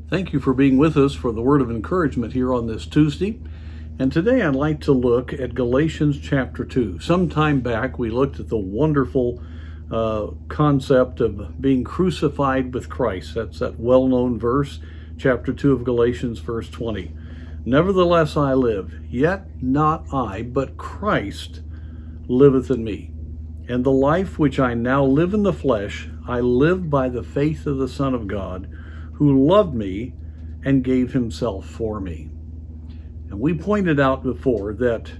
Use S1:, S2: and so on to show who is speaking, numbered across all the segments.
S1: Thank you for being with us for the word of encouragement here on this Tuesday. And today I'd like to look at Galatians chapter 2. Some time back we looked at the wonderful concept of being crucified with Christ. That's that well-known verse, chapter 2 of Galatians, verse 20. Nevertheless I live, yet not I, but Christ liveth in me. And the life which I now live in the flesh, I live by the faith of the Son of God, who loved me and gave himself for me. And we pointed out before that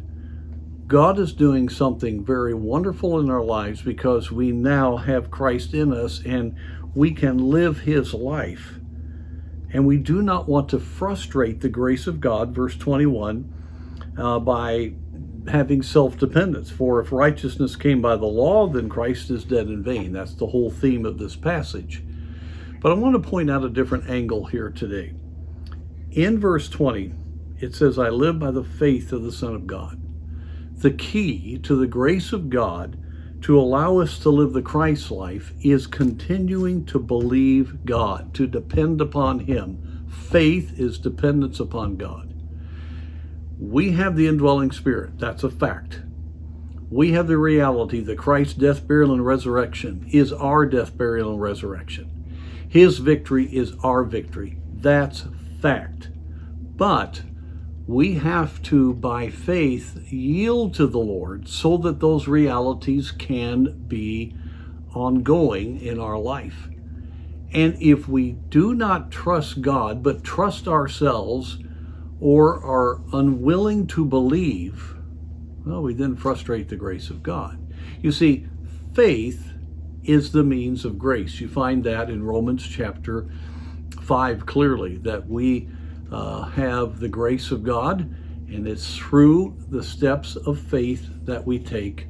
S1: God is doing something very wonderful in our lives because we now have Christ in us and we can live his life. And we do not want to frustrate the grace of God, verse 21, by having self-dependence. For if righteousness came by the law, then Christ is dead in vain. That's the whole theme of this passage. But I want to point out a different angle here today. In verse 20, it says, I live by the faith of the Son of God. The key to the grace of God to allow us to live the Christ life is continuing to believe God, to depend upon him. Faith is dependence upon God. We have the indwelling Spirit. That's a fact. We have the reality that Christ's death, burial, and resurrection is our death, burial, and resurrection. His victory is our victory. That's fact. But we have to, by faith, yield to the Lord so that those realities can be ongoing in our life. And if we do not trust God, but trust ourselves or are unwilling to believe, well, we then frustrate the grace of God. You see, faith is the means of grace. You find that in Romans chapter 5 clearly, that we have the grace of God, and it's through the steps of faith that we take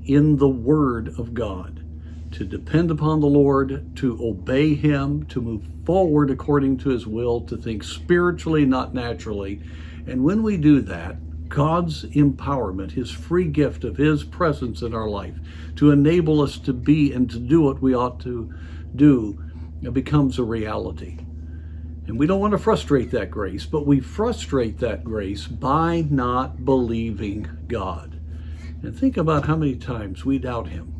S1: in the Word of God to depend upon the Lord, to obey him, to move forward according to his will, to think spiritually, not naturally. And when we do that, God's empowerment, his free gift of his presence in our life to enable us to be and to do what we ought to do, it becomes a reality. And we don't want to frustrate that grace, but we frustrate that grace by not believing God. And think about how many times we doubt him.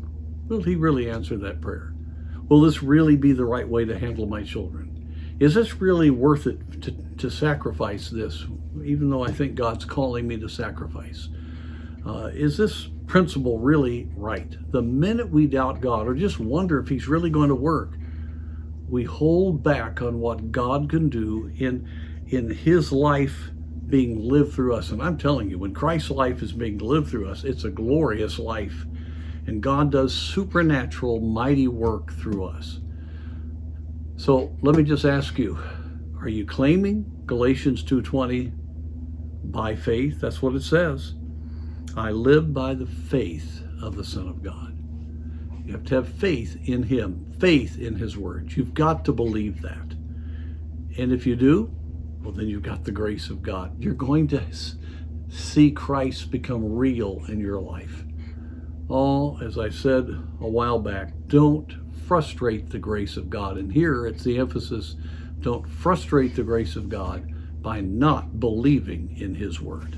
S1: Will he really answer that prayer? Will this really be the right way to handle my children? Is this really worth it to sacrifice this, even though I think God's calling me to sacrifice? Is this principle really right? The minute we doubt God or just wonder if he's really going to work, we hold back on what God can do in his life being lived through us. And I'm telling you, when Christ's life is being lived through us, it's a glorious life. And God does supernatural, mighty work through us. So let me just ask you, are you claiming Galatians 2:20 by faith? That's what it says. I live by the faith of the Son of God. You have to have faith in him, faith in his words. You've got to believe that. And if you do, well, then you've got the grace of God. You're going to see Christ become real in your life. Oh, as I said a while back, don't frustrate the grace of God. And here it's the emphasis, don't frustrate the grace of God by not believing in his word.